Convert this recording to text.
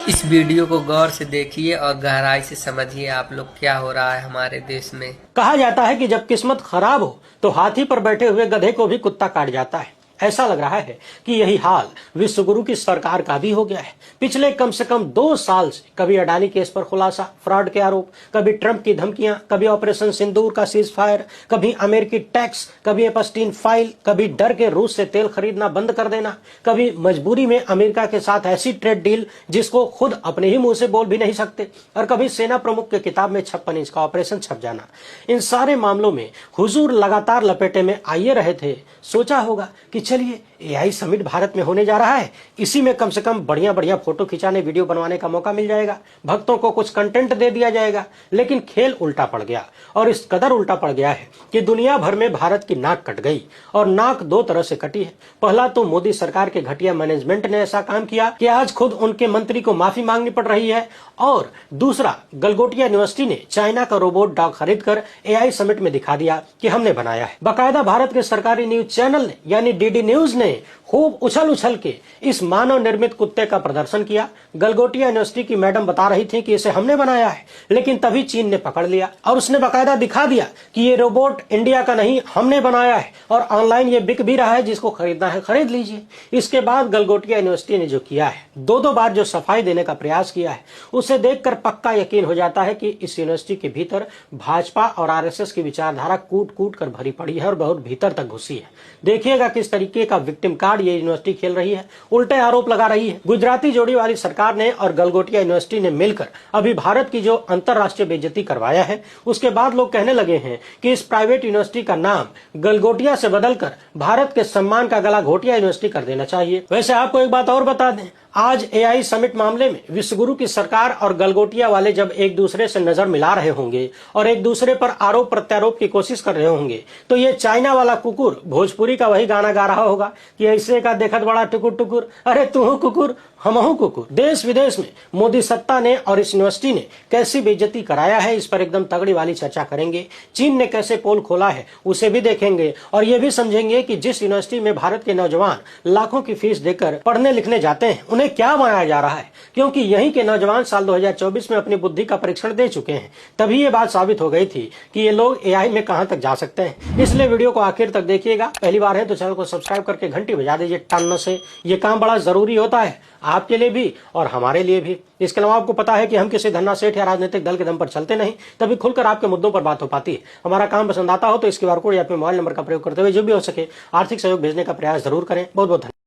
इस वीडियो को गौर से देखिए और गहराई से समझिए आप लोग क्या हो रहा है हमारे देश में। कहा जाता है कि जब किस्मत खराब हो तो हाथी पर बैठे हुए गधे को भी कुत्ता काट जाता है। ऐसा लग रहा है कि यही हाल विश्वगुरु की सरकार का भी हो गया है। पिछले कम से कम 2 साल से कभी अडानी केस पर खुलासा, फ्रॉड के आरोप, कभी ट्रंप की धमकियां, कभी ऑपरेशन सिंदूर का सीज फायर, कभी अमेरिकी टैक्स, कभी एपस्टीन फाइल, कभी डर के रूस से तेल खरीदना बंद कर देना, कभी मजबूरी में अमेरिका के साथ ऐसी ट्रेड डील जिसको खुद अपने ही मुंह से बोल भी नहीं सकते, और कभी सेना प्रमुख के किताब में 56 इंच का ऑपरेशन छप जाना। इन सारे मामलों में हुजूर लगातार लपेटे में आए रहे थे। सोचा होगा कि चलिए एआई समिट भारत में होने जा रहा है, इसी में कम से कम बढ़िया बढ़िया फोटो खिंचाने, वीडियो बनवाने का मौका मिल जाएगा, भक्तों को कुछ कंटेंट दे दिया जाएगा। लेकिन खेल उल्टा पड़ गया, और इस कदर उल्टा पड़ गया है कि दुनिया भर में भारत की नाक कट गई। और नाक 2 तरह से कटी है। पहला तो मोदी सरकार के घटिया मैनेजमेंट ने ऐसा काम किया कि आज खुद उनके मंत्री को माफी मांगनी पड़ रही है, और दूसरा गलगोटिया यूनिवर्सिटी ने चाइना का रोबोट डॉग खरीद कर एआई समिट में दिखा दिया कि हमने बनाया है। बाकायदा भारत के सरकारी न्यूज चैनल ने यानी डीडी न्यूज ने खूब उछल उछल के इस मानव निर्मित कुत्ते का प्रदर्शन किया। गलगोटिया यूनिवर्सिटी की मैडम बता रही थी कि इसे हमने बनाया है, लेकिन तभी चीन ने पकड़ लिया और उसने बाकायदा दिखा दिया कि ये रोबोट इंडिया का नहीं, हमने बनाया है, और ऑनलाइन ये बिक भी रहा है, जिसको खरीदना है खरीद लीजिए। इसके बाद गलगोटिया यूनिवर्सिटी ने जो किया है, 2 बार जो सफाई देने का प्रयास किया है, उसे देखकर पक्का यकीन हो जाता है कि इस यूनिवर्सिटी के भीतर भाजपा और आरएसएस की विचारधारा कूट कूट कर भरी पड़ी है और बहुत भीतर तक घुसी है। देखिएगा किस तरीके का विक्टिम कार्ड ये यूनिवर्सिटी खेल रही है, उल्टे आरोप लगा रही है। गुजराती जोड़ी वाली सरकार ने और गलगोटिया यूनिवर्सिटी ने मिलकर अभी भारत की जो अंतरराष्ट्रीय बेइज्जती करवाया है, उसके बाद लोग कहने लगे हैं कि इस प्राइवेट यूनिवर्सिटी का नाम गलगोटिया से बदलकर भारत के सम्मान का गला घोटिया यूनिवर्सिटी कर देना चाहिए। वैसे आपको एक बात और बता दें, आज एआई समिट मामले में विश्वगुरु की सरकार और गलगोटिया वाले जब एक दूसरे से नजर मिला रहे होंगे और एक दूसरे पर आरोप प्रत्यारोप की कोशिश कर रहे होंगे, तो ये चाइना वाला कुकुर भोजपुरी का वही गाना गा रहा होगा कि ऐसे का देखत बड़ा टुकुर टुकुर, अरे तू कुकुर हमहू कुकुर। देश विदेश में मोदी सत्ता ने और इस यूनिवर्सिटी ने कैसी बेइज्जती कराया है, इस पर एकदम तगड़ी वाली चर्चा करेंगे। चीन ने कैसे पोल खोला है उसे भी देखेंगे, और ये भी समझेंगे कि जिस यूनिवर्सिटी में भारत के नौजवान लाखों की फीस देकर पढ़ने लिखने जाते हैं, उन्हें क्या बनाया जा रहा है, क्योंकि यहीं के नौजवान साल 2024 में अपनी बुद्धि का परीक्षण दे चुके हैं। तभी ये बात साबित हो गई थी कि ये लोग एआई में कहां तक जा सकते हैं। इसलिए वीडियो को आखिर तक देखिएगा। पहली बार है तो चैनल को सब्सक्राइब करके घंटी बजा दीजिए टन से। ये काम बड़ा जरूरी होता है आपके लिए भी और हमारे लिए भी। इसके अलावा आपको पता है कि हम किसी धन्ना सेठ या राजनीतिक दल के दम पर चलते नहीं, तभी खुलकर आपके मुद्दों पर बात हो पाती है। हमारा काम पसंद आता हो तो इस QR कोड या अपने मोबाइल नंबर का प्रयोग करते हुए जो भी हो सके आर्थिक सहयोग भेजने का प्रयास जरूर करें। बहुत बहुत धन्यवाद।